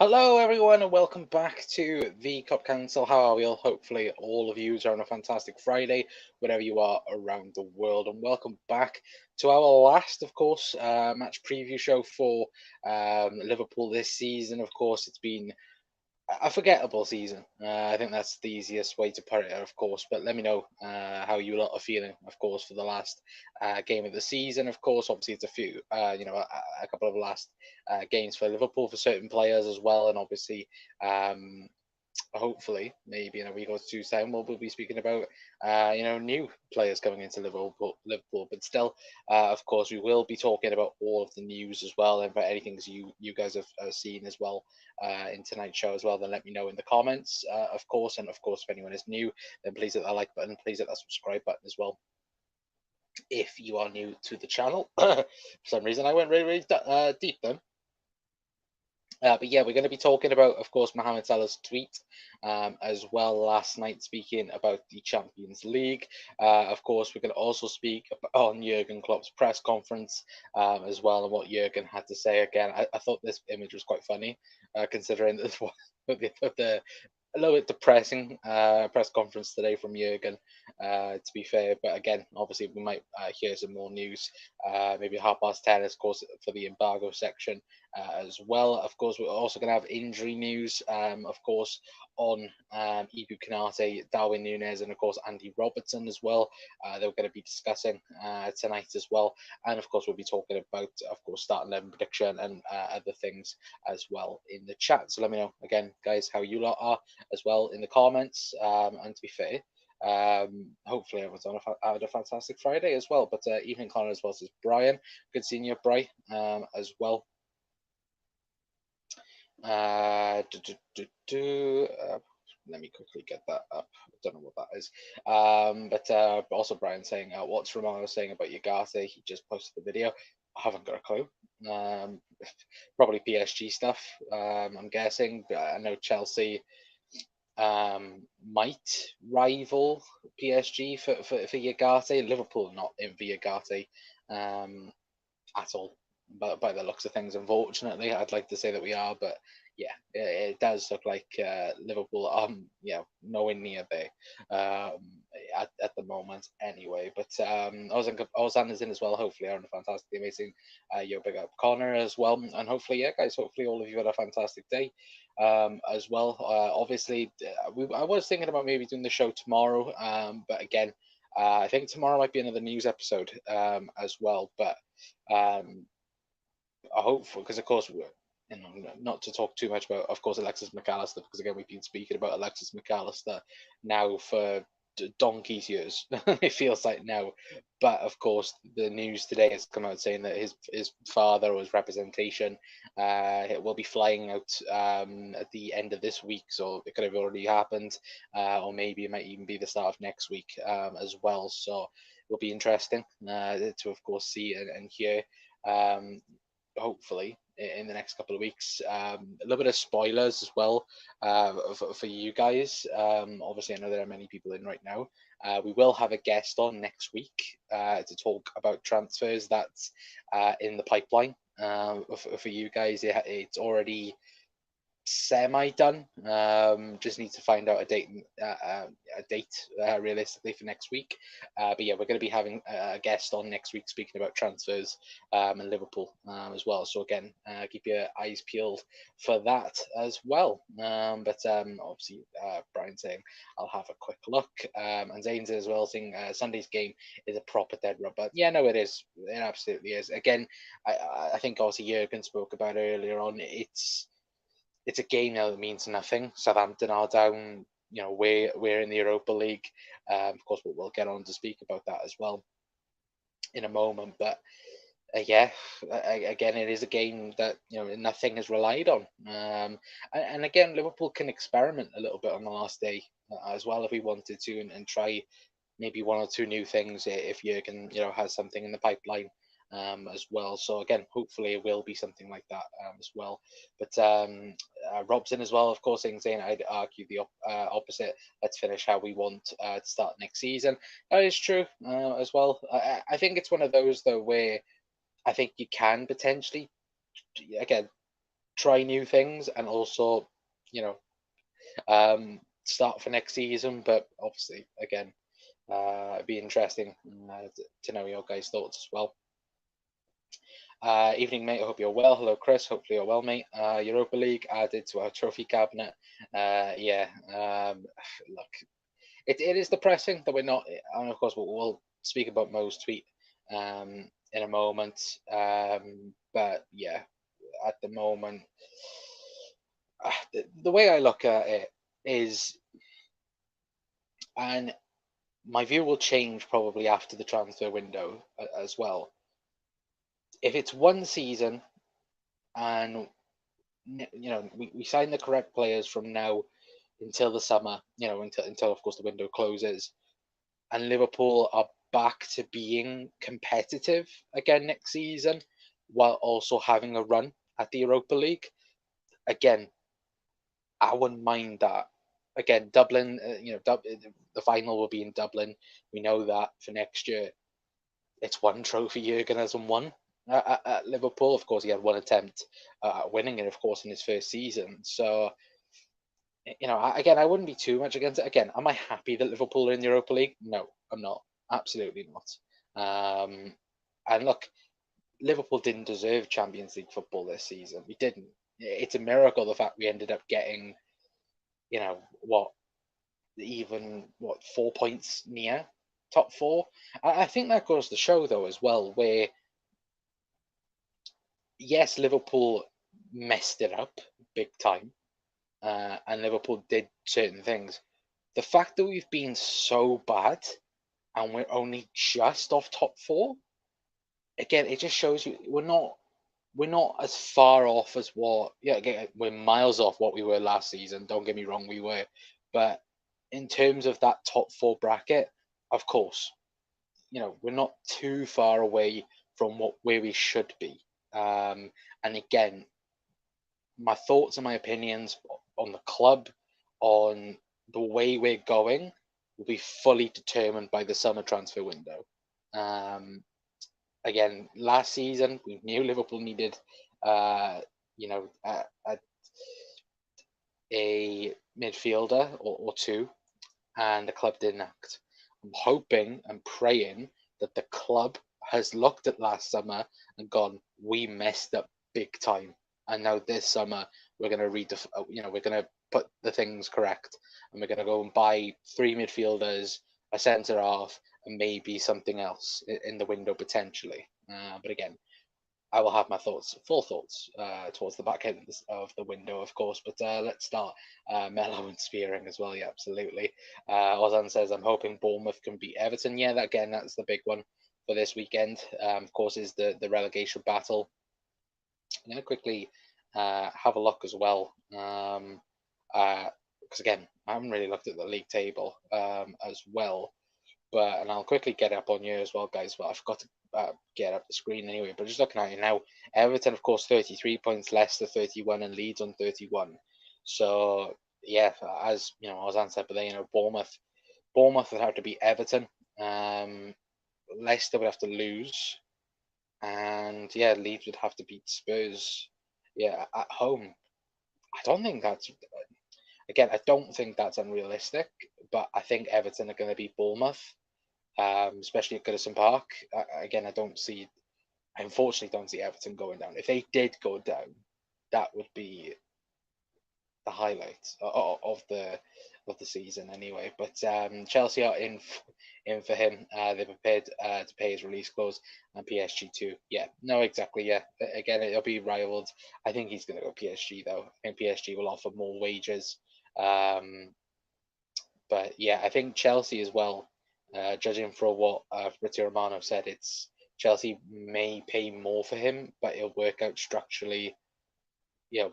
Hello, everyone, and welcome back to the Cup Council. How are we all? Hopefully, all of you are on a fantastic Friday, wherever you are around the world. And welcome back to our last, of course, match preview show for Liverpool this season. Of course, it's been a forgettable season. I think that's the easiest way to put it, of course. But let me know how you lot are feeling, of course, for the last game of the season. Of course, obviously it's a few, a couple of last games for Liverpool for certain players as well, and obviously um, hopefully, maybe in a week or two's time, we'll be speaking about new players coming into Liverpool. But still, of course, we will be talking about all of the news as well, and about anything you guys have seen as well in tonight's show as well. Then let me know in the comments, of course, and of course, if anyone is new, then please hit that like button, please hit that subscribe button as well. If you are new to the channel, for some reason I went really deep then. But yeah, we're going to be talking about, of course, Mohamed Salah's tweet as well last night, speaking about the Champions League. Of course, we're going to also speak on Jurgen Klopp's press conference as well, and what Jurgen had to say. Again, I thought this image was quite funny, considering that the a little bit depressing press conference today from Jurgen, to be fair. But again, obviously, we might hear some more news, maybe 10:30, of course, for the embargo section as well. Of course, we're also going to have injury news, of course, on Ibu Kanate, Darwin Núñez, and of course, Andy Robertson as well. That we're going to be discussing tonight as well. And of course, we'll be talking about, of course, starting 11 prediction and other things as well in the chat. So let me know again, guys, how you lot are as well in the comments. And to be fair, hopefully everyone's had a fantastic Friday as well. But evening Connor as well, says Brian. Good seeing you, Bri, as well. Let me quickly get that up. I don't know what that is. But also Brian saying, what's Romano saying about Ugarte? He just posted the video. I haven't got a clue. Probably PSG stuff, I'm guessing. I know Chelsea might rival PSG for Ugarte. Liverpool not in for Ugarte at all. But by the looks of things, unfortunately, I'd like to say that we are, but yeah, it does look like Liverpool are, nowhere near there at the moment anyway. But Ozan is in as well. Hopefully, on a fantastic, amazing. You're big up Connor as well, and hopefully, yeah, guys. Hopefully, all of you had a fantastic day as well. Obviously, I was thinking about maybe doing the show tomorrow, but again, I think tomorrow might be another news episode as well, but. I hope for, because of course not to talk too much about, of course, Alexis McAllister, because again we've been speaking about Alexis McAllister now for donkey's years. It feels like now, but of course the news today has come out saying that his father or his representation will be flying out at the end of this week, so it could have already happened, or maybe it might even be the start of next week as well. So it'll be interesting to of course see and hear. Hopefully in the next couple of weeks. A little bit of spoilers as well for you guys. Obviously, I know there are many people in right now. We will have a guest on next week to talk about transfers that's in the pipeline for you guys. It's already semi done. Just need to find out a date realistically for next week. But yeah, we're going to be having a guest on next week speaking about transfers and Liverpool as well. So again, keep your eyes peeled for that as well. But obviously, Brian saying I'll have a quick look, and Zane's as well saying Sunday's game is a proper dead rubber. Yeah, no, it is. It absolutely is. Again, I think also Jurgen spoke about earlier on. It's a game now that means nothing. Southampton are down. We're in the Europa League. Of course, we'll get on to speak about that as well in a moment. But yeah, again, it is a game that nothing is relied on. And again, Liverpool can experiment a little bit on the last day as well if we wanted to, and try maybe one or two new things if Jurgen has something in the pipeline as well. So again, hopefully it will be something like that as well. But Robson as well, of course, saying I'd argue the opposite. Let's finish how we want to start next season. That is true as well. I think it's one of those though where I think you can potentially, again, try new things and also, you know, start for next season. But obviously, again, it'd be interesting to know your guys' thoughts as well. Evening, mate. I hope you're well. Hello, Chris. Hopefully you're well, mate. Europa League added to our trophy cabinet. Yeah. Look, it is depressing that we're not. And of course, we'll speak about Mo's tweet in a moment. But yeah, at the moment, the way I look at it is, and my view will change probably after the transfer window as well. If it's one season and we sign the correct players from now until the summer, until of course the window closes, and Liverpool are back to being competitive again next season, while also having a run at the Europa League. Again, I wouldn't mind that. Again, Dublin, the final will be in Dublin. We know that for next year. It's one trophy Jurgen hasn't won at Liverpool. Of course, he had one attempt at winning it, of course, in his first season. So, again, I wouldn't be too much against it. Again, am I happy that Liverpool are in the Europa League? No, I'm not. Absolutely not. And look, Liverpool didn't deserve Champions League football this season. We didn't. It's a miracle the fact we ended up getting, even 4 points near top four. I think that goes to show though as well, where yes, Liverpool messed it up big time, and Liverpool did certain things. The fact that we've been so bad and we're only just off top four, again, it just shows you we're not as far off as what. Yeah, again, we're miles off what we were last season. Don't get me wrong, we were, but in terms of that top four bracket, of course, we're not too far away from where we should be. And again, my thoughts and my opinions on the club, on the way we're going, will be fully determined by the summer transfer window. Again, last season we knew Liverpool needed, a midfielder or two, and the club didn't act. I'm hoping and praying that the club has looked at last summer and gone, we messed up big time, and now this summer we're going to we're going to put the things correct, and we're going to go and buy three midfielders, a centre half, and maybe something else in the window potentially. But again, I will have my full thoughts, towards the back end of the window, of course. But let's start Mellow and Spearing as well. Yeah, absolutely. Ozan says, I'm hoping Bournemouth can beat Everton. Yeah, that's the big one for this weekend. Of course, is the relegation battle. I'm going to quickly have a look as well. Because again, I haven't really looked at the league table as well. And I'll quickly get up on you as well, guys. But I forgot to get up the screen anyway. But just looking at it now, Everton, of course, 33 points, Leicester 31, and Leeds on 31. So yeah, as Ozan said, but then Bournemouth would have to beat Everton. Leicester would have to lose, and yeah, Leeds would have to beat Spurs. Yeah, at home. I don't think that's unrealistic. But I think Everton are going to beat Bournemouth. Especially at Goodison Park. Again, I unfortunately don't see Everton going down. If they did go down, that would be the highlight of the season anyway. But Chelsea are in for him. They're prepared to pay his release clause, and PSG too. Yeah, no, exactly. Yeah, again, it'll be rivaled. I think he's going to go PSG though. I think PSG will offer more wages. But yeah, I think Chelsea as well. Judging from what Fabrizio Romano said, it's Chelsea may pay more for him, but it'll work out structurally, a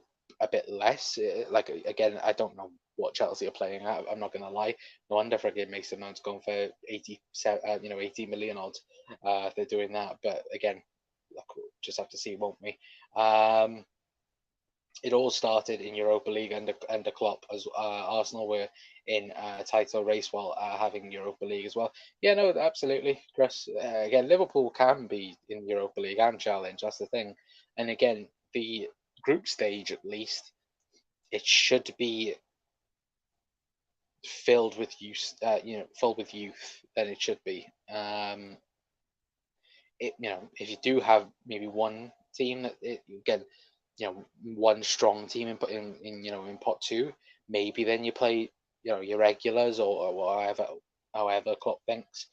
bit less. Like again, I don't know what Chelsea are playing at. I'm not gonna lie. No wonder friggin' Mason Mount's going for 80 million odd. If they're doing that, but again, look, we'll just have to see, won't we? It all started in Europa League under Klopp, as Arsenal were in a title race while having Europa League as well. Yeah, no, absolutely, Chris. Again, Liverpool can be in Europa League and challenge. That's the thing. And again, the group stage at least, it should be filled with youth, filled with youth than it should be. If you do have maybe one team that again, one strong team in pot two, maybe then you play your regulars or whatever, however Klopp thinks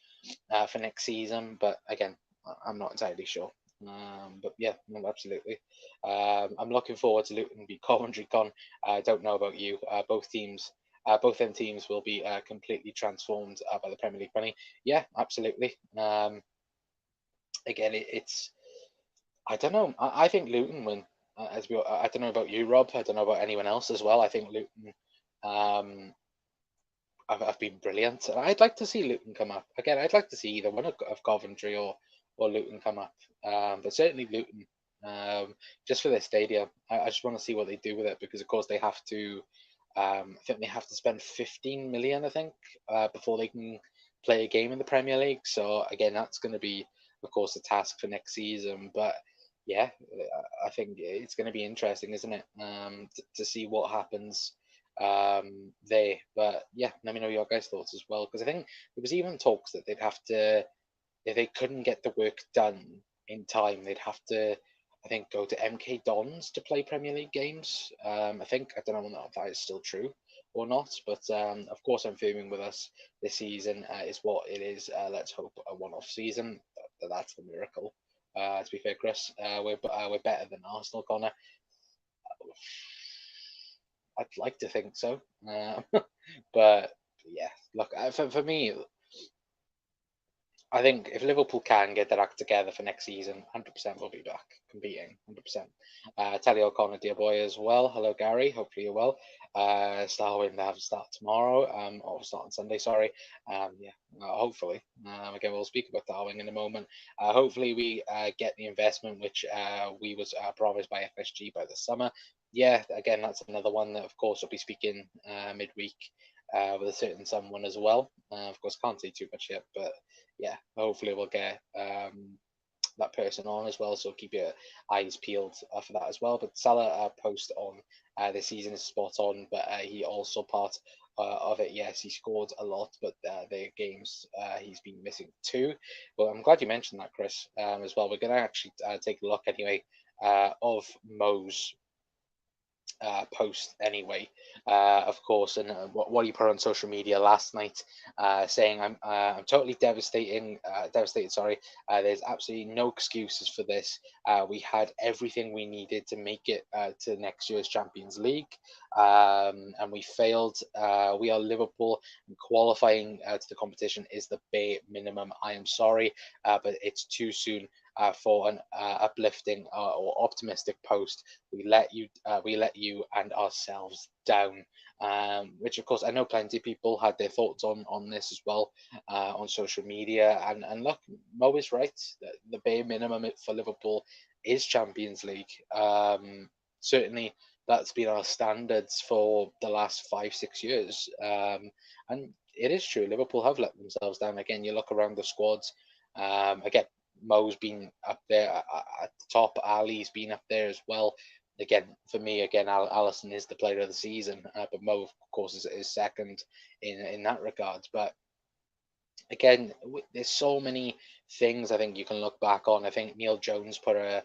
for next season. But again, I'm not entirely sure. But yeah, no, absolutely. I'm looking forward to Luton v Coventry. Con, I don't know about you. Both them teams will be completely transformed by the Premier League money. Yeah, absolutely. Again, it's I don't know. I think Luton win. I don't know about you, Rob. I don't know about anyone else as well. I think Luton um, have been brilliant. I'd like to see Luton come up again. I'd like to see either one of Coventry or Luton come up, but certainly Luton. Just for their stadium, I just want to see what they do with it because, of course, they have to. I think they have to spend 15 million. I think before they can play a game in the Premier League. So again, that's going to be, of course, a task for next season. But yeah, I think it's going to be interesting, isn't it? To see what happens there. But yeah, let me know your guys' thoughts as well, because I think there was even talks that they'd have to, if they couldn't get the work done in time, they'd have to, I think, go to MK Dons to play Premier League games. I don't know if that is still true or not, but of course, I'm fuming with us this season is what it is. Let's hope a one-off season. That's the miracle. To be fair, Chris, we're better than Arsenal, Connor. I'd like to think so, but yeah, look, for me, I think if Liverpool can get their act together for next season, 100% will be back competing, 100%. Telly O'Connor, dear boy, as well. Hello, Gary. Hopefully you're well. Starwin, they have a start tomorrow, or start on Sunday, sorry. Yeah, hopefully. Again, we'll speak about Darwin in a moment. Hopefully we get the investment which we was promised by FSG by the summer. Yeah, again, that's another one that, of course, we'll be speaking midweek with a certain someone as well. Of course, can't say too much yet, but yeah, hopefully we'll get that person on as well. So keep your eyes peeled for that as well. But Salah post on this season is spot on, but he also part of it. Yes, he scored a lot, but the games he's been missing too. Well, I'm glad you mentioned that, Chris, as well. We're going to actually take a look anyway of Mo's post anyway, of course, and what he put on social media last night, saying I'm totally devastated. Sorry, there's absolutely no excuses for this. We had everything we needed to make it to next year's Champions League, and we failed. We are Liverpool, and qualifying to the competition is the bare minimum. I am sorry, but it's too soon for an uplifting or optimistic post. We let you and ourselves down. Which of course I know plenty of people had their thoughts on this as well on social media. And look, Mo is right. The bare minimum for Liverpool is Champions League. Certainly, that's been our standards for the last 5-6 years. And it is true, Liverpool have let themselves down. Again, you look around the squads. Again, Mo's been up there at the top. Ali's been up there as well. Again, for me, Alisson is the player of the season, but Mo, of course, is second in that regard. But again, there's so many things I think you can look back on. I think Neil Jones put a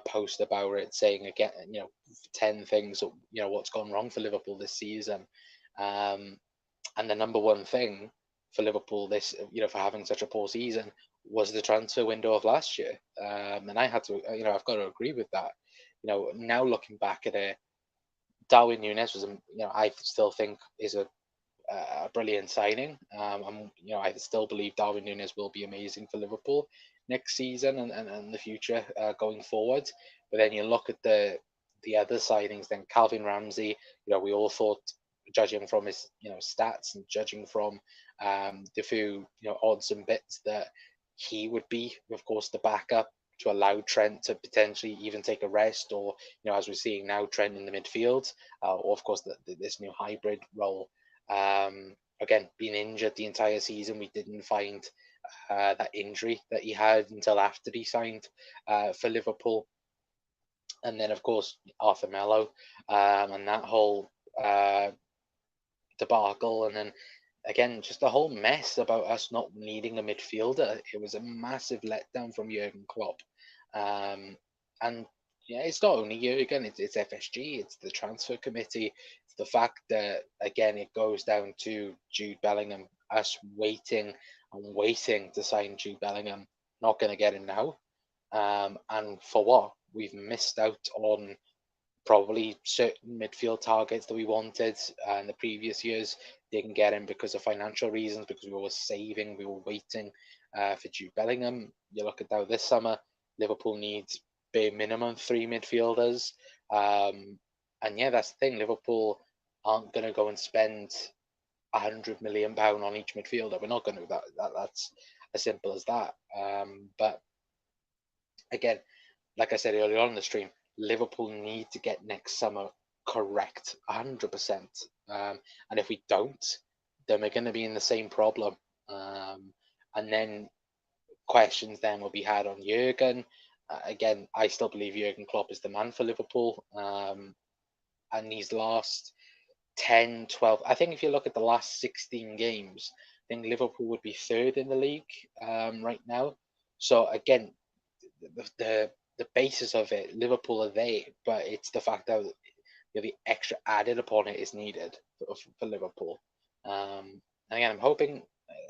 post about it saying again, 10 things, what's gone wrong for Liverpool this season. And the number one thing for Liverpool this, for having such a poor season was the transfer window of last year. And I had to, I've got to agree with that. Now looking back at it, Darwin Núñez was, I still think is a brilliant signing. I still believe Darwin Núñez will be amazing for Liverpool next season and the future going forward. But then you look at the other signings, then Calvin Ramsey, we all thought, judging from his stats and judging from the few odds and bits, that he would be, of course, the backup to allow Trent to potentially even take a rest, or as we're seeing now, Trent in the midfield, or of course this new hybrid role. Again, being injured the entire season, we didn't find that injury that he had until after he signed for Liverpool. And then of course Arthur Mello, and that whole debacle, and then again just a whole mess about us not needing a midfielder. It was a massive letdown from Jurgen Klopp, and yeah, it's not only Jurgen, it's FSG, it's the transfer committee, it's the fact that again it goes down to Jude Bellingham, us waiting and waiting to sign Jude Bellingham, not going to get him now, and for what? We've missed out on probably certain midfield targets that we wanted in the previous years. Didn't get him because of financial reasons, because we were saving, we were waiting for Jude Bellingham. You look at now this summer, Liverpool needs bare minimum 3 midfielders. And yeah, that's the thing. Liverpool aren't going to go and spend £100 million on each midfielder. We're not going to do that. That's as simple as that. But again, like I said earlier on in the stream, Liverpool need to get next summer correct 100%. And if we don't, then we're going to be in the same problem. And then questions then will be had on Jurgen. Again, I still believe Jurgen Klopp is the man for Liverpool. And these last 10, 12, I think if you look at the last 16 games, I think Liverpool would be third in the league right now. So again, the basis of it, Liverpool are there, but it's the fact that the extra added upon it is needed for Liverpool. And again, I'm hoping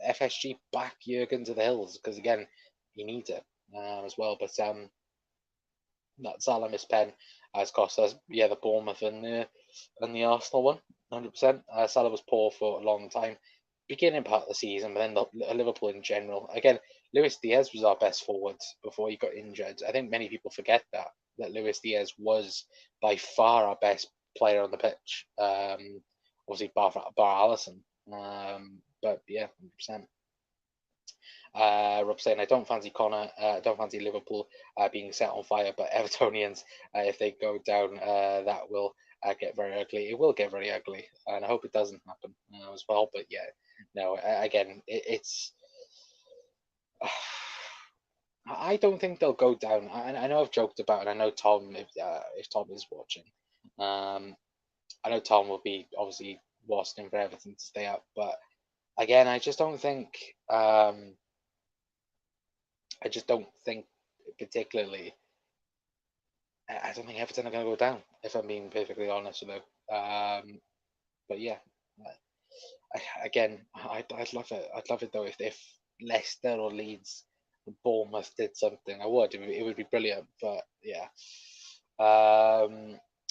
FSG back Jurgen to the hills, because again, he needs it as well. But that Salah's pen has cost us, yeah, the Bournemouth and the Arsenal one, 100%. Salah was poor for a long time, beginning part of the season, but then Liverpool in general. Again, Luis Diaz was our best forward before he got injured. I think many people forget that Luis Diaz was by far our best player on the pitch. Obviously, bar Alisson. But yeah, 100%. Rob saying, I don't fancy Connor, I don't fancy Liverpool being set on fire, but Evertonians, if they go down, that will get very ugly. It will get very ugly, and I hope it doesn't happen as well. But yeah, no, again, it's. I don't think they'll go down. I know I've joked about it. I know Tom, if Tom is watching, I know Tom will be obviously watching for Everton to stay up, but again, I just don't think. I just don't think particularly. I don't think Everton are going to go down, if I'm being perfectly honest with you. But yeah, again, I'd love it. I'd love it though if Leicester or Leeds, or Bournemouth did something. I would. It would be brilliant. But yeah.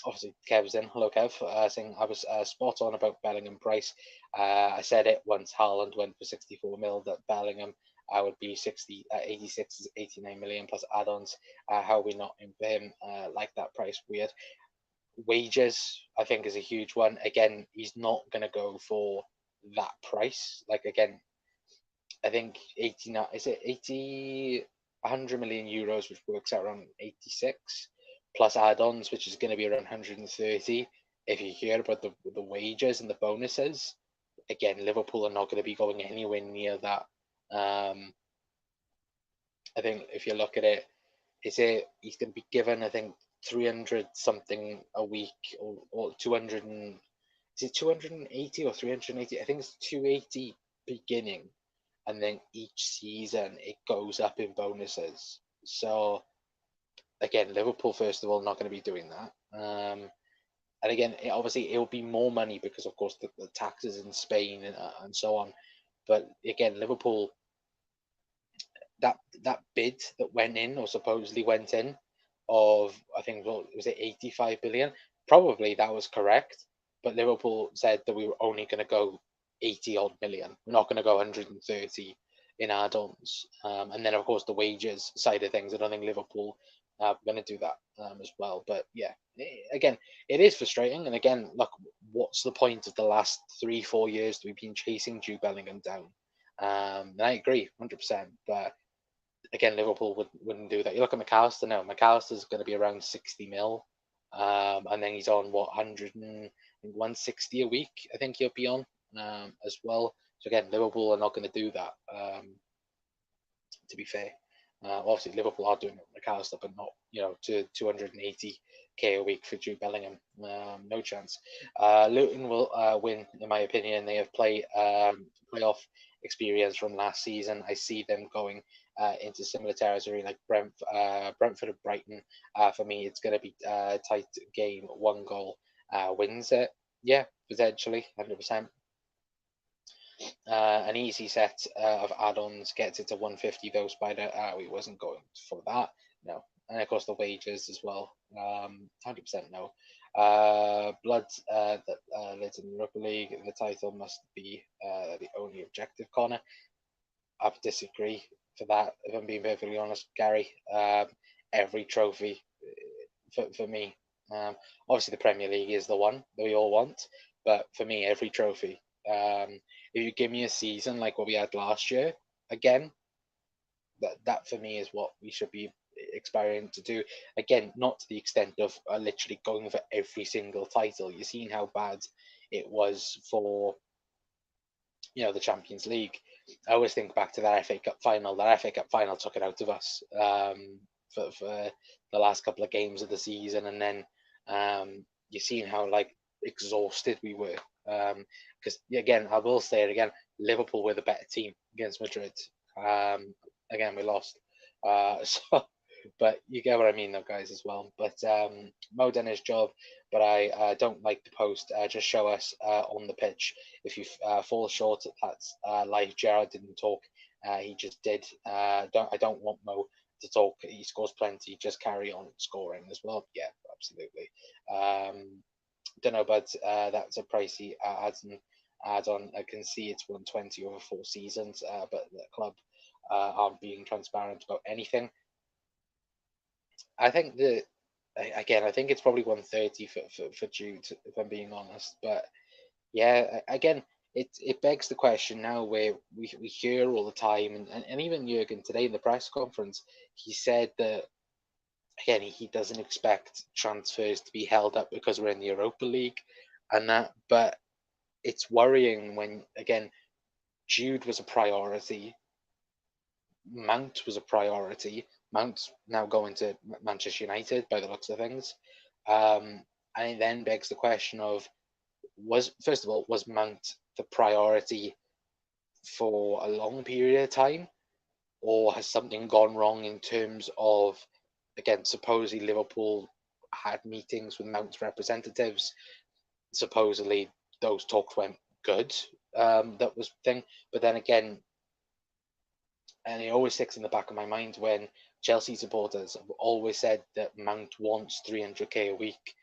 Obviously, Kev's in. Hello, Kev. Saying I was spot on about Bellingham price. I said it once Haaland went for 64 mil that Bellingham would be 86, 89 million plus add-ons. How are we not in for him like that price? Weird. Wages, I think, is a huge one. Again, he's not going to go for that price. Like, again, I think 89, is it 80, 100 million euros, which works out around 86, plus add-ons, which is going to be around 130. If you hear about the wages and the bonuses, again, Liverpool are not going to be going anywhere near that. I think if you look at it, he's going to be given, I think, 300 something a week, or 200 and, is it 280 or 380? I think it's 280 beginning, and then each season it goes up in bonuses. So again, Liverpool first of all not going to be doing that. And again, obviously it will be more money because of course the taxes in Spain and so on. But again, Liverpool, that bid that went in, or supposedly went in, of I think, what was it, 85 billion? Probably that was correct, but Liverpool said that we were only going to go 80 odd million. We're not going to go 130 in add-ons. And then of course the wages side of things, I don't think Liverpool are going to do that as well. But yeah, again, it is frustrating. And again, look, what's the point of the last 3-4 years that we've been chasing Jude Bellingham down? And I agree 100%, but again, Liverpool wouldn't do that. You look at McAllister now. McAllister's going to be around 60 mil, and then he's on what, 160 a week. I think he'll be on as well. So again, Liverpool are not going to do that. To be fair, Obviously, Liverpool are doing it with McAllister, but not to 280k a week for Jude Bellingham. No chance. Luton will win, in my opinion. They have playoff experience from last season. I see them going into similar territory like Brentford and Brighton. For me, it's going to be a tight game. One goal wins it. Yeah, potentially, 100%. An easy set of add-ons gets it to 150 though. Spider, we wasn't going for that. No, and of course the wages as well. 100% no. Blood that lives in the Europa League. The title must be the only objective. Connor, I disagree for that. If I'm being perfectly honest, Gary, every trophy for me. Obviously, the Premier League is the one that we all want, but for me, every trophy. If you give me a season like what we had last year, again, that for me is what we should be aspiring to do. Again, not to the extent of literally going for every single title. You've seen how bad it was for the Champions League. I always think back to that FA Cup final. That FA Cup final took it out of us for the last couple of games of the season, and then you've seen how exhausted we were. Because again, I will say it again, Liverpool were the better team against Madrid. Again, we lost. So, but you get what I mean, though, guys, as well. But Mo done his job, but I don't like the post. Just show us on the pitch. If you fall short, that's life. Gerrard didn't talk. He just did. I don't want Mo to talk. He scores plenty. Just carry on scoring as well. Yeah, absolutely. Don't know, but that's a pricey add-on. I can see it's 120 over 4 seasons, but the club aren't being transparent about anything. I think I think it's probably 130 for Jude, if I'm being honest. But yeah, again, it begs the question now where we hear all the time, and even Jurgen today in the press conference, he said that again he doesn't expect transfers to be held up because we're in the Europa League, and that. But it's worrying when again Jude was a priority, Mount was a priority. Mount's now going to Manchester United by the looks of things, and it then begs the question of first of all, was Mount the priority for a long period of time, or has something gone wrong in terms of, again, supposedly Liverpool had meetings with Mount's representatives. Supposedly those talks went good. That was the thing. But then again, and it always sticks in the back of my mind when Chelsea supporters have always said that Mount wants 300k a week.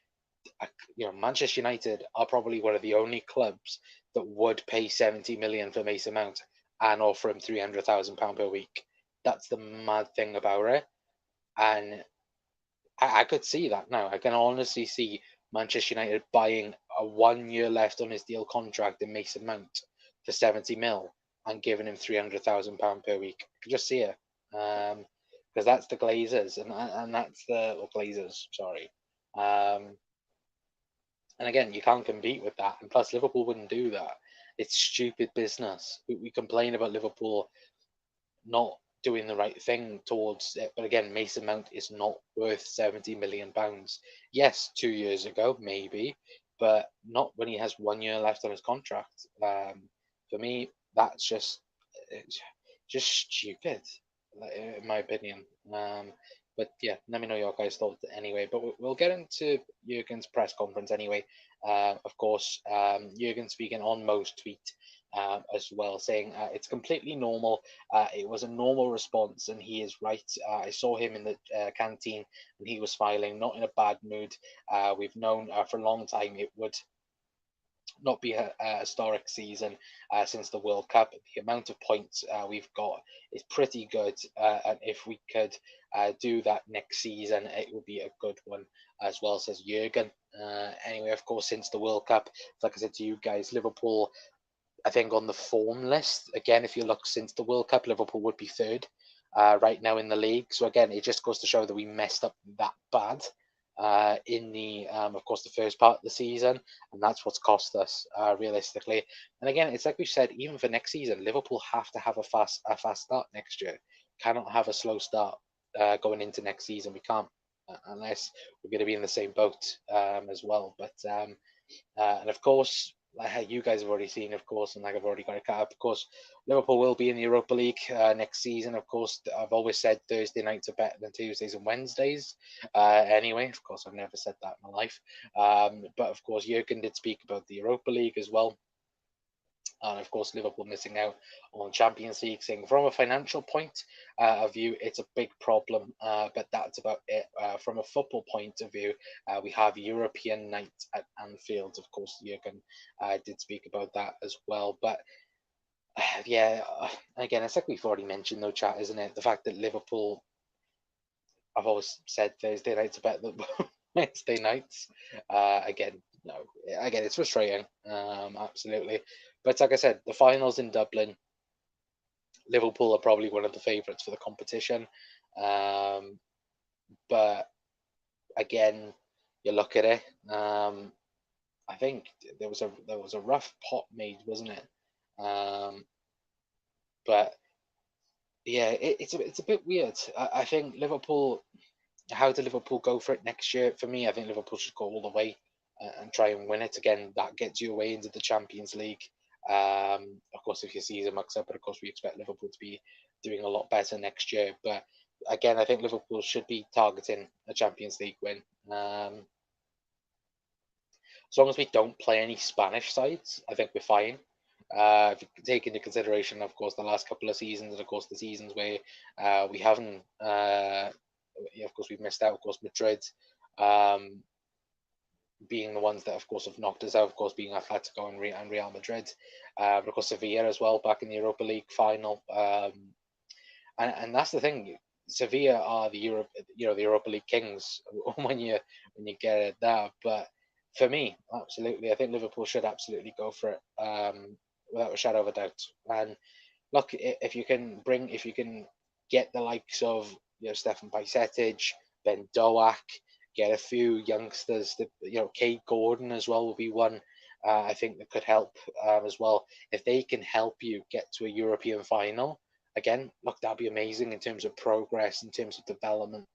Manchester United are probably one of the only clubs that would pay 70 million for Mason Mount and offer him £300,000 per week. That's the mad thing about it, and I could see that now. I can honestly see Manchester United buying a 1 year left on his deal contract in Mason Mount for 70 mil and giving him £300,000 per week. I can just see it, because that's the Glazers and that's the Glazers. Sorry. And again, you can't compete with that. And plus, Liverpool wouldn't do that. It's stupid business. We complain about Liverpool not doing the right thing towards it. But again, Mason Mount is not worth £70 million. Yes, 2 years ago, maybe, but not when he has 1 year left on his contract. For me, that's just stupid, in my opinion. But yeah, let me know your guys' thoughts anyway. But we'll get into Jurgen's press conference anyway. Of course, Jurgen speaking on Mo's tweet as well, saying it's completely normal. It was a normal response, and he is right. I saw him in the canteen, and he was smiling, not in a bad mood. We've known for a long time it would not be a historic season since the World Cup. The amount of points we've got is pretty good, and if we could do that next season, it would be a good one as well, says Jurgen. Anyway, of course, since the World Cup, like I said to you guys, Liverpool, I think on the form list, again, if you look since the World Cup, Liverpool would be third right now in the league. So again, it just goes to show that we messed up that bad in the of course the first part of the season, and that's what's cost us realistically. And again, it's like we've said, even for next season, Liverpool have to have a fast start next year. cannot have a slow start going into next season. We can't, unless we're going to be in the same boat as well. But and of course, like how you guys have already seen, of course, and like I've already got it cut up, of course, Liverpool will be in the Europa League next season. Of course, I've always said Thursday nights are better than Tuesdays and Wednesdays. Anyway, of course, I've never said that in my life. But of course, Jurgen did speak about the Europa League as well. And of course, Liverpool missing out on Champions League, saying from a financial point of view, it's a big problem. But that's about it. From a football point of view, we have European night at Anfield. Of course, Jurgen did speak about that as well. But yeah, again, it's like we've already mentioned, though, chat, isn't it? The fact that Liverpool, I've always said Thursday nights are better than Wednesday nights. Again, no, again, it's frustrating. Absolutely. But like I said, the finals in Dublin, Liverpool are probably one of the favourites for the competition. But again, you look at it. I think there was a rough pot made, wasn't it? But yeah, it's a bit weird. I think Liverpool. How do Liverpool go for it next year? For me, I think Liverpool should go all the way and try and win it again. That gets you away into the Champions League. Of course, if your season mucks up, but of course we expect Liverpool to be doing a lot better next year. But again, I think Liverpool should be targeting a Champions League win. As long as we don't play any Spanish sides, I think we're fine. If you take into consideration, of course, the last couple of seasons, and of course the seasons where we haven't, of course, we've missed out. Of course, Madrid being the ones that, of course, have knocked us out. Of course, being Atletico and Real Madrid, but of course Sevilla as well back in the Europa League final. And that's the thing. Sevilla are the Europa League kings when you get it there. But for me, absolutely, I think Liverpool should absolutely go for it without a shadow of a doubt. And look, if you can get the likes of Stefan Bajcetic, Ben Doak, get a few youngsters that Kate Gordon as well will be one. I think that could help as well. If they can help you get to a European final, again, look, that'd be amazing in terms of progress, in terms of development,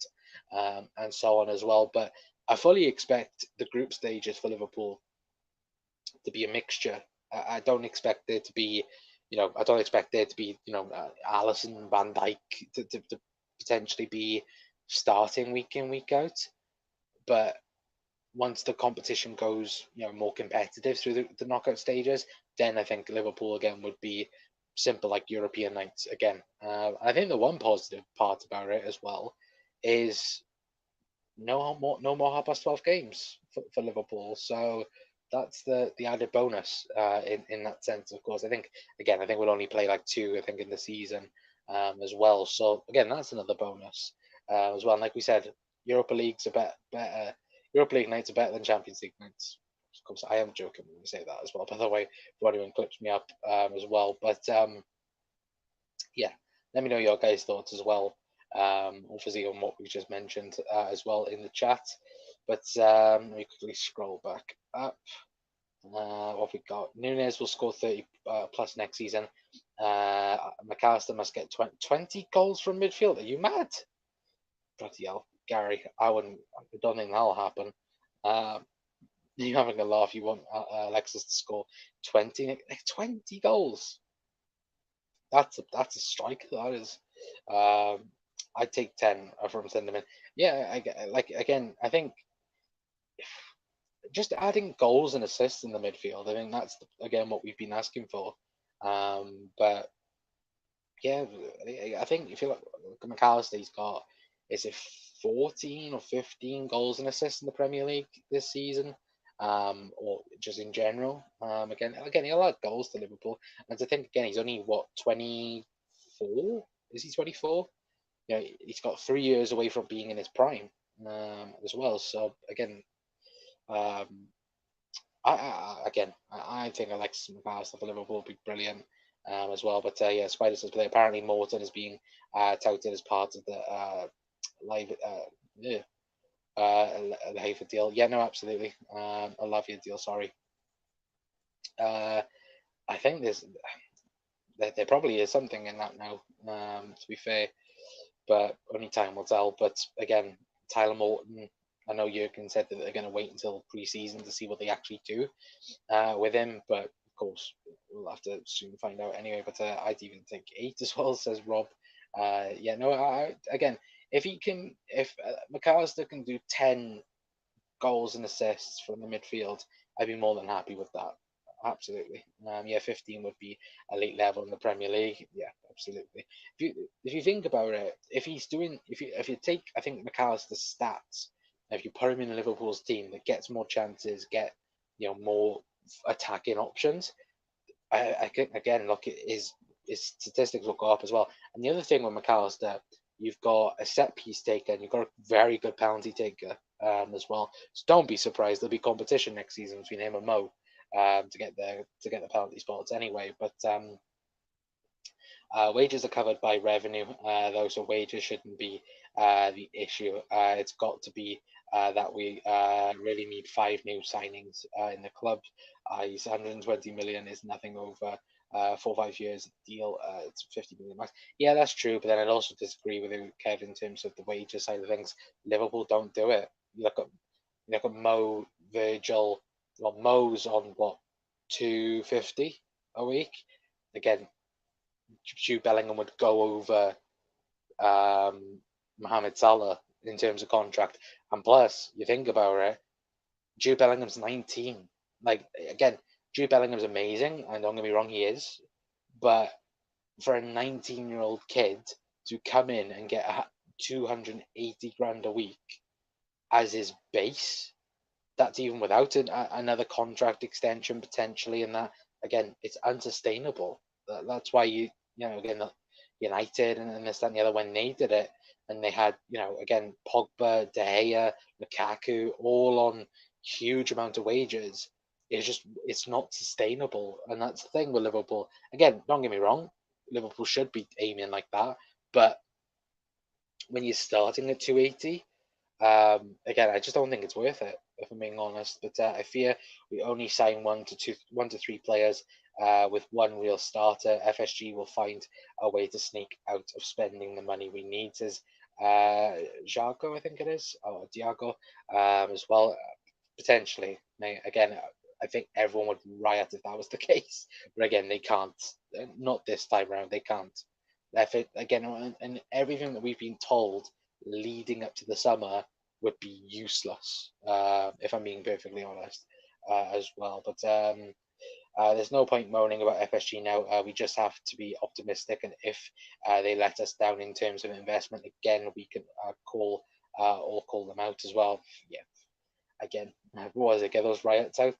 and so on as well. But I fully expect the group stages for Liverpool to be a mixture. I don't expect there to be, Alisson, Van Dijk to potentially be starting week in, week out. But once the competition goes, more competitive through the knockout stages, then I think Liverpool again would be simple like European nights again. I think the one positive part about it as well is no more 12:30 games for Liverpool. So that's the added bonus in that sense. Of course, I think we'll only play like two, I think, in the season as well. So again, that's another bonus as well. And like we said, Europa League's a better. Europa League nights are better than Champions League nights. Of course, I am joking when we say that as well. By the way, if anyone clips me up as well. But yeah, let me know your guys' thoughts as well. Obviously on what we just mentioned as well in the chat. But let me quickly scroll back up. What we got? Nunes will score 30 plus next season. McAllister must get 20 goals from midfield. Are you mad? Bloody hell, Gary. I don't think that'll happen. You're having a laugh. You want Alexis to score 20 goals. That's a strike. That is. I'd take 10 from sentiment. Yeah, I think just adding goals and assists in the midfield. I think that's again what we've been asking for. But yeah, I think if you look at McAllister, he's got, is it 14 or 15 goals and assists in the Premier League this season, or just in general. Again, he'll add goals to Liverpool, and to think again, he's only 24? Is he 24? He's got 3 years away from being in his prime as well. So again, I think Alexis McAllister for Liverpool would be brilliant as well. But yeah, Spider says play. Apparently, Morton is being touted as part of the live Hayford deal. Yeah, no, absolutely. A Lavia deal. Sorry. I think there probably is something in that now. To be fair, but only time will tell. But again, Tyler Morton, I know Jurgen said that they're going to wait until pre-season to see what they actually do with him, but of course we'll have to soon find out anyway. But I'd even think 8 as well, says Rob. Yeah, no, again, if McAllister can do 10 goals and assists from the midfield, I'd be more than happy with that. Absolutely. Yeah, 15 would be elite level in the Premier League. Yeah, absolutely. If you think about it, if you take, I think, McAllister's stats, if you put him in Liverpool's team that gets more chances, get more attacking options, I think again, look, his statistics will go up as well. And the other thing with McAllister, you've got a set piece taker, and you've got a very good penalty taker as well. So don't be surprised. There'll be competition next season between him and Mo to get the penalty spots anyway. But wages are covered by revenue, though, so wages shouldn't be the issue. It's got to be that we really need 5 new signings in the club. His 120 million is nothing over 4 or 5 years deal. It's 50 million max. Yeah, that's true, but then I'd also disagree with you, Kev, in terms of the wages side of things. Liverpool don't do it. You look at Mo, Virgil. Well, Mo's on what, 250 a week. Again, Jude Bellingham would go over Mohamed Salah in terms of contract. And plus, you think about it, Jude Bellingham's 19. Like, again, Jude Bellingham's amazing, and don't get me wrong, he is. But for a 19-year-old kid to come in and get 280 grand a week as his base, that's even without another contract extension potentially, and that, again, it's unsustainable. That's why again, United and this, that, and the other, when they did it, and they had, again, Pogba, De Gea, Lukaku, all on huge amount of wages. It's not sustainable, and that's the thing with Liverpool. Again, don't get me wrong, Liverpool should be aiming like that, but when you're starting at 280, again, I just don't think it's worth it, if I'm being honest. But I fear we only sign 1 to 3 players with one real starter. FSG will find a way to sneak out of spending the money we need. Says Jago, I think it is, or Diago, as well, potentially. Again, I think everyone would riot if that was the case. But again, they can't. Not this time around. They can't. Again, and everything that we've been told leading up to the summer would be useless, if I'm being perfectly honest, as well. But there's no point moaning about FSG now. We just have to be optimistic, and if they let us down in terms of investment, again, we can call them out as well. Yeah. Again, what was it? Get those riots out,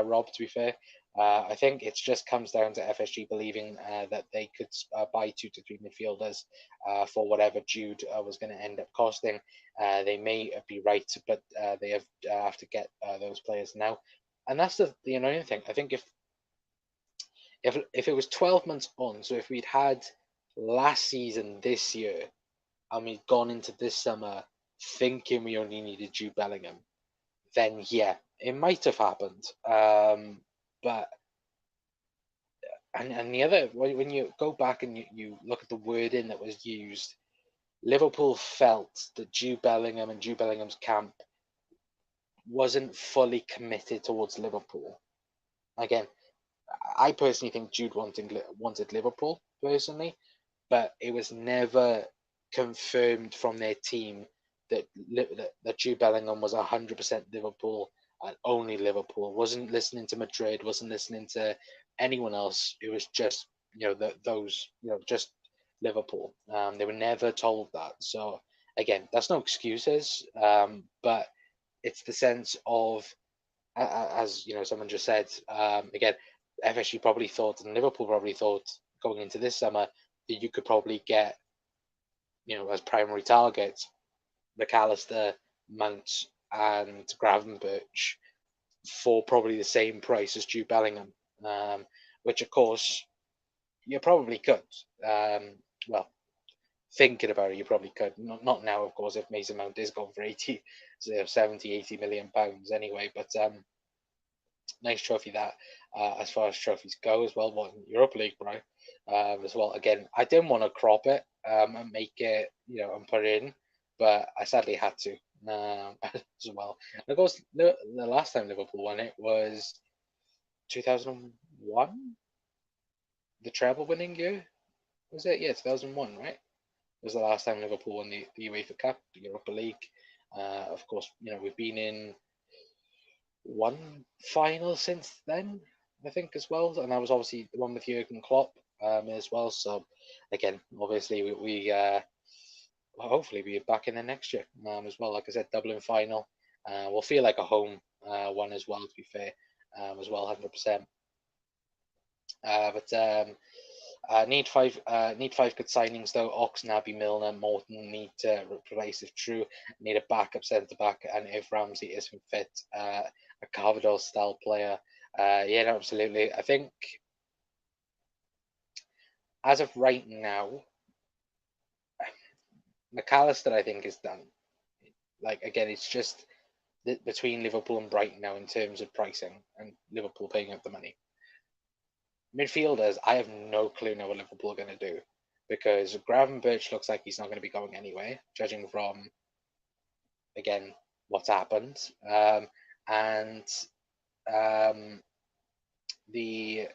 Rob. To be fair, I think it just comes down to FSG believing that they could buy 2 to 3 midfielders for whatever Jude was going to end up costing. They may be right, but they have to get those players now, and that's the annoying thing. I think if it was 12 months on, so if we'd had last season this year, and we'd gone into this summer thinking we only needed Jude Bellingham, then yeah, it might have happened. But and the other, when you go back and you look at the wording that was used, Liverpool felt that Jude Bellingham and Jude Bellingham's camp wasn't fully committed towards Liverpool. Again, I personally think Jude wanted Liverpool personally, but it was never confirmed from their team that Jude Bellingham was 100% Liverpool and only Liverpool. Wasn't listening to Madrid, wasn't listening to anyone else. It was just just Liverpool. They were never told that. So again, that's no excuses, but it's the sense of, as someone just said, again, FSG probably thought, and Liverpool probably thought, going into this summer, that you could probably get, as primary targets, McAllister, Mount, and Gravenberch for probably the same price as Jude Bellingham, which, of course, you probably could. Well, thinking about it, you probably could. Not now, of course, if Mason Mount is going for 70, 80 million pounds anyway. But nice trophy that, as far as trophies go as well. One Europa League, right? As well. Again, I didn't want to crop it and make it, and put it in, but I sadly had to as well. And of course, the last time Liverpool won it was 2001, the treble winning year. Was it? Yeah, 2001, right? Was the last time Liverpool won the UEFA Cup, the Europa League. Of course, we've been in one final since then, I think, as well, and that was obviously the one with Jurgen Klopp as well. So, again, obviously, we hopefully be back in the next year as well. Like I said, Dublin final will feel like a home one as well. To be fair, as well, 100%. But need five good signings though. Ox, Naby, Milner, Morton need to replace if true. Need a backup centre back, and if Ramsey isn't fit, a Carvador style player. Yeah, no, absolutely. I think as of right now, McAllister I think is done. Like again, it's just between Liverpool and Brighton now in terms of pricing, and Liverpool paying up the money. Midfielders, I have no clue now what Liverpool are going to do because Gravenberch looks like he's not going to be going anywhere, judging from again what's happened. And the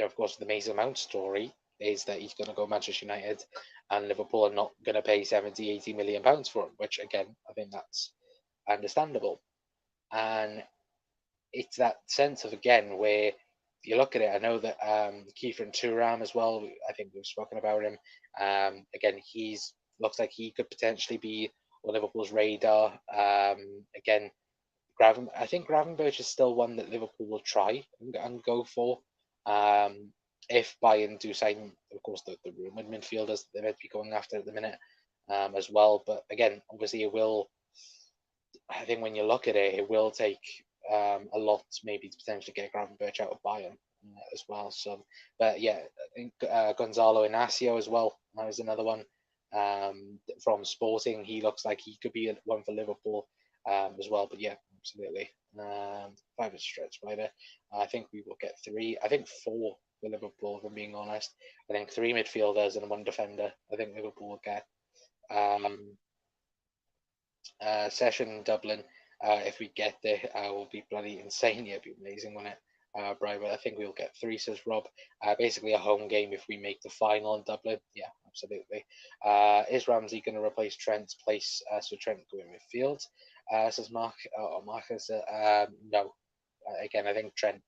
of course the Mason Mount story is that he's going to go Manchester United, and Liverpool are not going to pay 70, 80 million pounds for him, which again I think that's understandable. And it's that sense of again where you look at it. I know that Kiefer and Turam as well. I think we've spoken about him. Again, he's looks like he could potentially be on Liverpool's radar. Again, I think Gravenberch is still one that Liverpool will try and go for. If Bayern do sign, of course, the rumoured midfielders they might be going after at the minute as well. But again, obviously, it will. I think when you look at it, it will take a lot maybe to potentially get Gravenberch out of Bayern as well. So, but yeah, I think Gonzalo Inacio as well. That was another one from Sporting. He looks like he could be one for Liverpool as well. But yeah, absolutely. Five is stretch spider. I think we will get three. I think four for Liverpool. If I'm being honest, I think three midfielders and one defender. I think Liverpool will get. Session in Dublin. If we get there, will be bloody insane. Yeah, it'd be amazing, wouldn't it? Brian, but I think we'll get three, says Rob. Basically a home game if we make the final in Dublin. Yeah, absolutely. Is Ramsey going to replace Trent's place? So Trent go in midfield, says Mark. Marcus, no. Again, I think Trent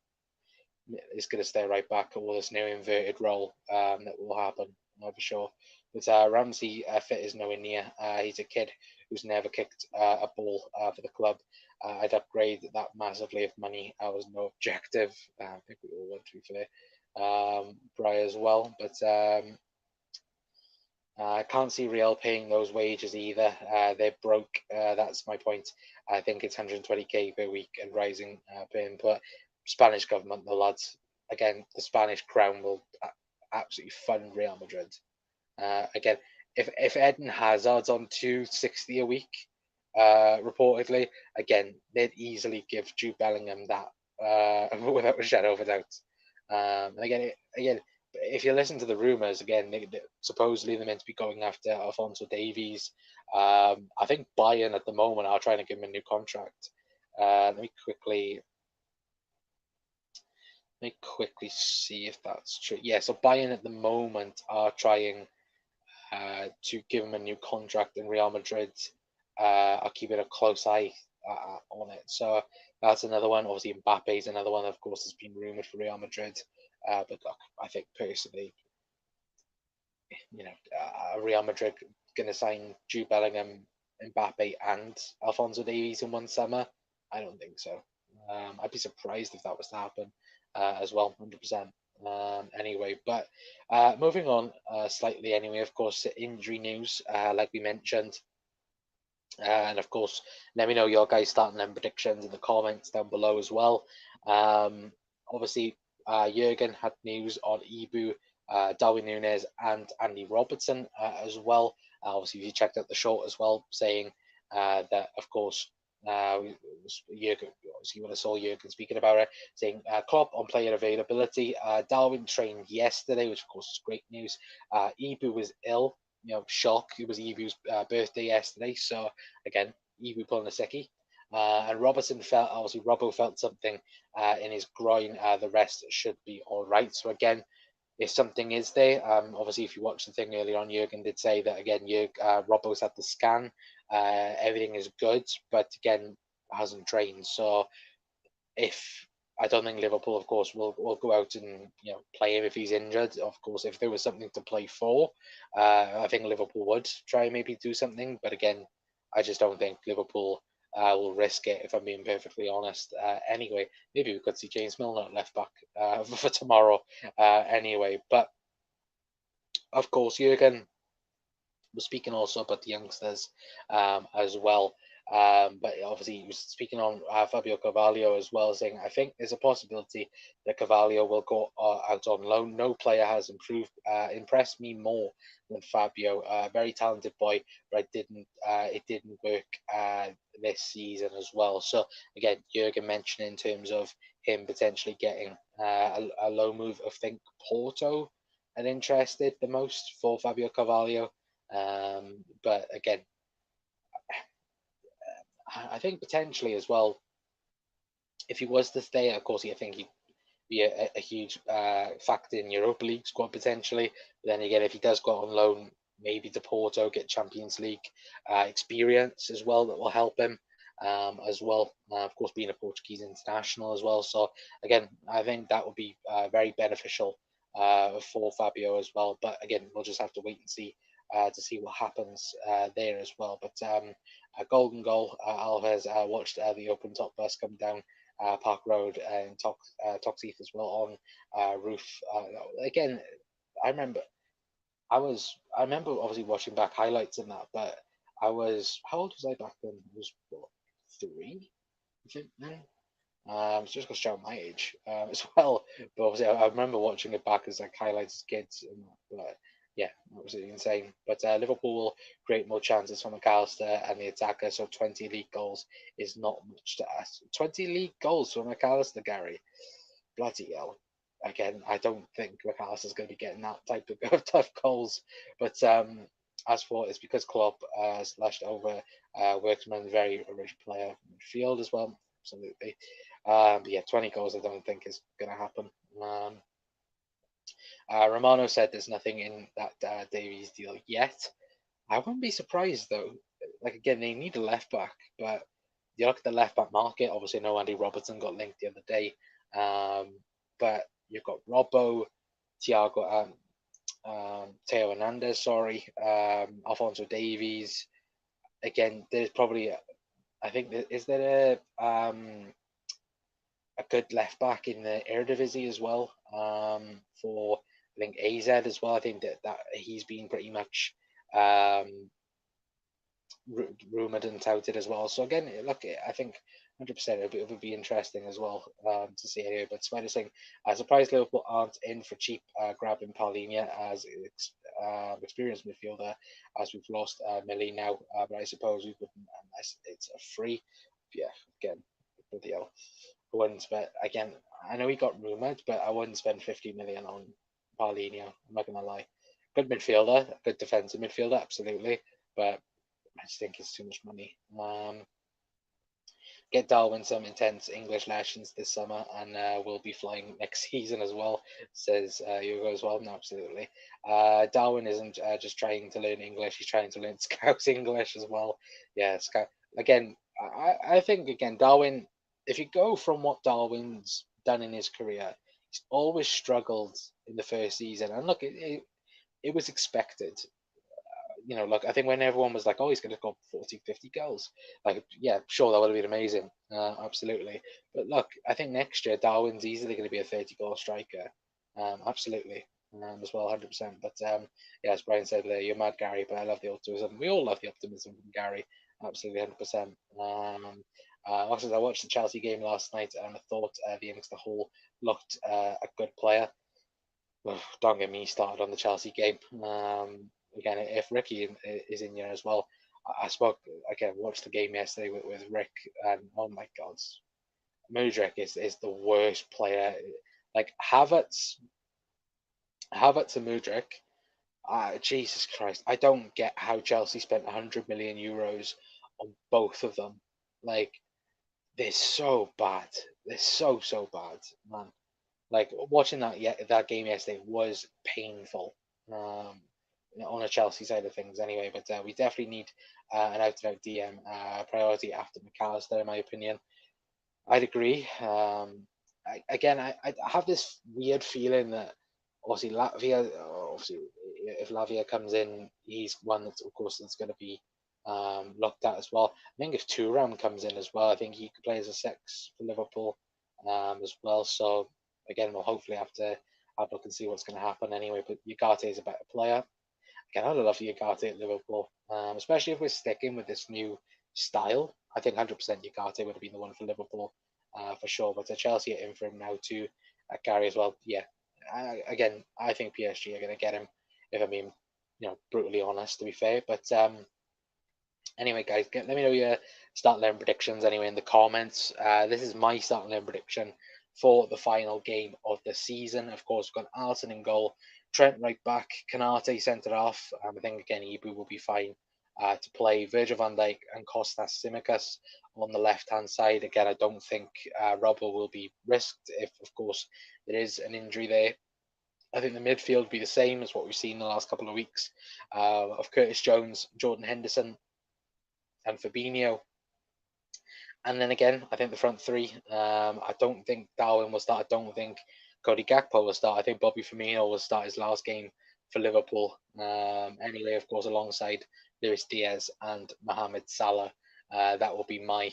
is going to stay right back with this new inverted role that will happen, for sure. But Ramsey fit is nowhere near. He's a kid who's never kicked a ball for the club. I'd upgrade that massively if money was no objective. I think we all want to be fair. Brian as well, but I can't see Real paying those wages either. They're broke. That's my point. I think it's 120k per week and rising per input. Spanish government, the lads. Again, the Spanish crown will absolutely fund Real Madrid. Again, if Eden Hazard's on 260 a week, reportedly, again they'd easily give Jude Bellingham that without a shadow of a doubt. And again, if you listen to the rumours, again, supposedly they're meant to be going after Alphonso Davies. I think Bayern at the moment are trying to give him a new contract. Let me quickly see if that's true. Yeah, so Bayern at the moment are trying to give him a new contract, and Real Madrid are keeping a close eye on it. So that's another one. Obviously, Mbappe is another one, of course, has been rumoured for Real Madrid. But look, I think personally, Real Madrid going to sign Jude Bellingham, Mbappe, and Alphonso Davies in one summer? I don't think so. I'd be surprised if that was to happen as well, 100%. Anyway, but moving on slightly anyway, of course, injury news, like we mentioned. And of course, let me know your guys' starting and predictions in the comments down below as well. Obviously, Jurgen had news on Ibu, Darwin Núñez, and Andy Robertson as well. Obviously, if you checked out the short as well, saying that, of course, Jurgen, obviously, when I saw Jurgen speaking about it, saying Klopp on player availability. Darwin trained yesterday, which of course is great news. Ibu was ill, shock. It was Ibu's birthday yesterday, so again, Ibu pulling a sickie. And Robertson obviously Robbo felt something in his groin. The rest should be all right. So again, if something is there, obviously if you watched the thing earlier on, Jurgen did say that again, Robbo's had the scan, everything is good, but again, hasn't trained. So if I don't think Liverpool, of course, will go out and play him if he's injured. Of course, if there was something to play for, I think Liverpool would try and maybe do something. But again, I just don't think Liverpool will risk it. If I'm being perfectly honest. Anyway, maybe we could see James Milner at left back for tomorrow. Anyway, but of course, Jurgen was speaking also about the youngsters as well. But obviously, he was speaking on Fabio Carvalho as well, saying, I think there's a possibility that Carvalho will go out on loan. No player has impressed me more than Fabio. Very talented boy, but it didn't work this season as well. So again, Jurgen mentioned in terms of him potentially getting a low move. I think Porto are interested the most for Fabio Carvalho. But again, I think potentially as well, if he was to stay, of course, I think he'd be a huge factor in Europa League squad potentially. But then again, if he does go out on loan, maybe to Porto, get Champions League experience as well, that will help him as well. Of course, being a Portuguese international as well. So again, I think that would be very beneficial for Fabio as well. But again, we'll just have to wait and see to see what happens there as well. But a golden goal. Alves watched the open top bus come down Park Road and Toxteth as well on roof. Again, I remember I remember obviously watching back highlights and that, but how old was I back then? I was what, 3, I think then. It's just gonna show my age as well. But obviously, I remember watching it back as like highlights as kids, and but yeah, absolutely insane. But Liverpool will create more chances from McAllister and the attacker, so 20 league goals is not much to ask. 20 league goals from McAllister, Gary. Bloody hell. Again, I don't think McAllister's going to be getting that type of tough goals. But as for it's because Klopp slashed over Workman, very rich player midfield as well. Absolutely. But yeah, 20 goals I don't think is going to happen. Romano said there's nothing in that Davies deal yet. I wouldn't be surprised though. Like again, they need a left back, but you look at the left back market. Obviously, no Andy Robertson got linked the other day, but you've got Robbo, Teo Hernandez, sorry, Alfonso Davies. Again, there's probably I think is there a good left back in the Eredivisie as well for I think AZ as well. I think that he's been pretty much rumored and touted as well. So again, look, I think 100% it would be interesting as well to see here. But Spider saying, surprised Liverpool aren't in for cheap grabbing Paulinho as experienced midfielder, as we've lost Millie now. But I suppose we wouldn't unless it's a free. Yeah, again, bloody hell. I wouldn't spend again. I know he got rumored, but I wouldn't spend 50 million on Paulinho. I'm not gonna lie. Good midfielder, good defensive midfielder, absolutely. But I just think it's too much money. Get Darwin some intense English lessons this summer, and we'll be flying next season as well. Says Hugo as well. No, absolutely. Darwin isn't just trying to learn English; he's trying to learn Scouse English as well. Yeah, Scout. Again, I think again Darwin. If you go from what Darwin's done in his career, he's always struggled in the first season, and look, it was expected. Look, I think when everyone was like, oh, he's going to go 40, 50 goals, like, yeah, sure, that would have been amazing. Absolutely. But look, I think next year, Darwin's easily going to be a 30-goal striker. Absolutely. As well, 100%. But yeah, as Brian said there, you're mad, Gary, but I love the optimism. We all love the optimism from Gary. Absolutely, 100%. Also, I watched the Chelsea game last night and I thought the youngster Hall looked a good player. Don't get me started on the Chelsea game. Again, if Ricky is in here as well, I spoke again, watched the game yesterday with Rick, and oh my God, Mudryk is the worst player. Like Havertz and Mudryk. Jesus Christ, I don't get how Chelsea spent 100 million euros on both of them. Like they're so bad. They're so bad, man. Like watching that game yesterday was painful. On the Chelsea side of things, anyway. But we definitely need an out-and-out DM priority after McAllister, in my opinion. I'd agree. I have this weird feeling that obviously obviously if Lavia comes in, he's one that's of course that's going to be looked at as well. I think if Thuram comes in as well, I think he could play as a six for Liverpool as well. So again, we'll hopefully have to have a look and see what's going to happen anyway. But Ugarte is a better player. Again, I'd love Ugarte at Liverpool, especially if we're sticking with this new style. I think 100% Ugarte would have been the one for Liverpool for sure. But Chelsea are in for him now too. Gary as well. Yeah. I think PSG are going to get him. If I'm being, brutally honest, to be fair. But anyway, guys, let me know your start line predictions anyway in the comments. This is my start line prediction for the final game of the season. Of course, we've got Alisson in goal, Trent right back, Kanate centre off. I think again Ibu will be fine to play. Virgil van Dijk and Kostas Tsimikas on the left hand side. Again, I don't think Robbo will be risked if, of course, there is an injury there. I think the midfield will be the same as what we've seen in the last couple of weeks of Curtis Jones, Jordan Henderson, and Fabinho. And then again, I think the front three. I don't think Darwin will start. I don't think Cody Gakpo will start. I think Bobby Firmino will start his last game for Liverpool. Anyway, of course, alongside Luis Diaz and Mohamed Salah. That will be my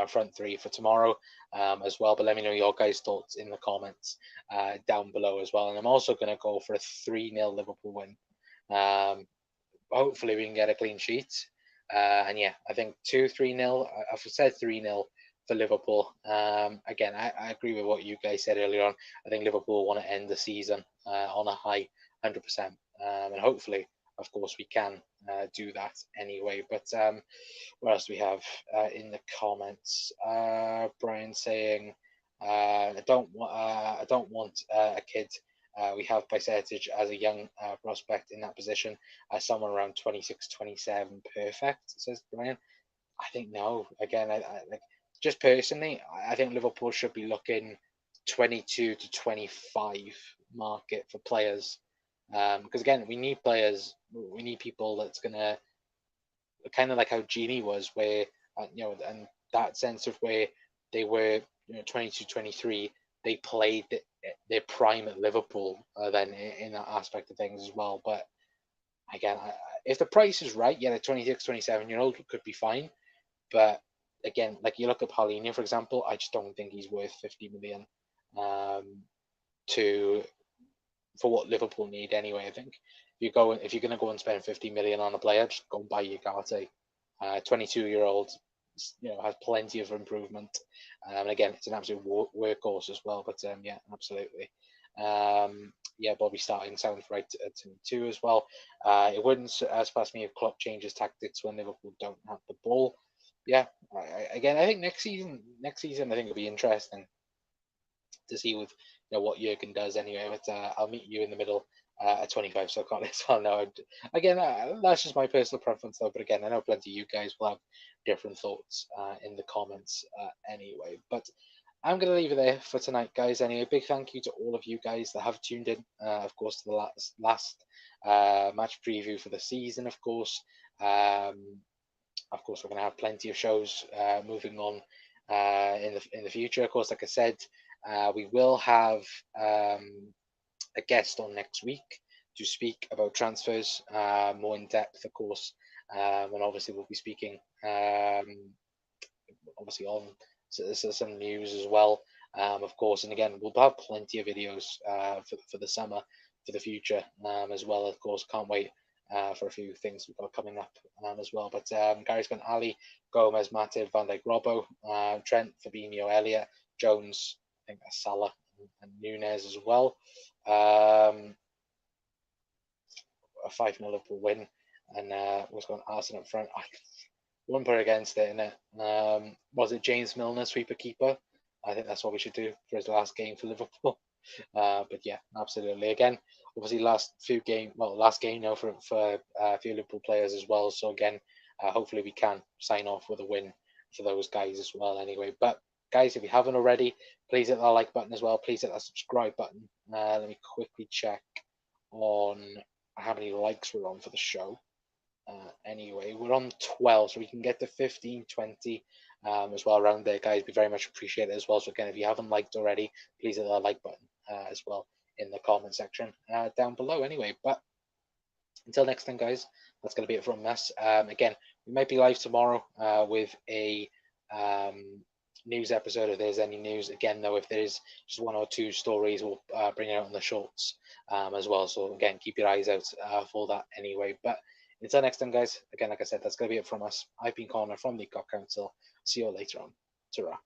front three for tomorrow as well. But let me know your guys' thoughts in the comments down below as well. And I'm also going to go for a 3-0 Liverpool win. Hopefully we can get a clean sheet. And yeah, I think 2-3-0. I've said 3-0 for Liverpool. Again, I agree with what you guys said earlier on. I think Liverpool want to end the season on a high, 100%. And hopefully, of course, we can do that anyway. But what else do we have in the comments? Brian saying, I don't want a kid. We have Bajcetic as a young prospect in that position, someone around 26, 27, perfect, says Brian. I think no. Again, I like just personally, I think Liverpool should be looking 22 to 25 market for players. Because again, we need players, we need people that's gonna kind of like how Genie was, where and that sense of where they were 22, 23, they played their prime at Liverpool then in that aspect of things as well. But again, if the price is right, yeah, the 26, 27-year-old could be fine. But again, like you look at Paulinho, for example, I just don't think he's worth 50 million for what Liverpool need anyway. I think if you're going to go and spend 50 million on a player, just go and buy Ugarte. 22-year-old, has plenty of improvement. And again, it's an absolute workhorse as well. But yeah, absolutely. Yeah, Bobby starting sounds right to me too as well. It wouldn't surpass me if Klopp changes tactics when Liverpool don't have the ball. Yeah, again, I think next season, I think it'll be interesting to see with what Jurgen does anyway. But I'll meet you in the middle at 25, so I can't as well know. Again, that's just my personal preference though. But again, I know plenty of you guys will have different thoughts in the comments anyway. But I'm going to leave it there for tonight, guys. Anyway, big thank you to all of you guys that have tuned in, of course, to the last match preview for the season, of course. Of course, we're going to have plenty of shows moving on in the future. Of course, like I said, we will have a guest on next week to speak about transfers more in depth, of course. And obviously, we'll be speaking obviously on some news as well, of course. And again, we'll have plenty of videos for the summer, for the future as well. Of course, can't wait for a few things we've got coming up as well. But Gary's got Ali, Gomez, Matip, Van Dijk, Robbo, Trent, Fabinho, Elliott, Jones, I think that's Salah, and Nunez as well. A 5-0 Liverpool win. and was going Arsenal up front. I wouldn't put it against it, innit? Was it James Milner, sweeper keeper? I think that's what we should do for his last game for Liverpool. But yeah, absolutely. Again, obviously last game now for a few Liverpool players as well. So again, hopefully we can sign off with a win for those guys as well. Anyway, but guys, if you haven't already, please hit that like button as well. Please hit that subscribe button. Let me quickly check on how many likes we're on for the show. Anyway, we're on 12, so we can get to 15, 20 as well around there, guys. Be very much appreciated as well. So again, if you haven't liked already, please hit that like button as well in the comment section down below. Anyway, but until next time, guys, that's going to be it from us. Again, we might be live tomorrow with a news episode if there's any news. Again, though, if there's just one or two stories, we'll bring it out on the shorts as well. So again, keep your eyes out for that anyway. But until next time, guys, again, like I said, that's going to be it from us. I've been Connor from the COP Council. See you later on. Ta-ra.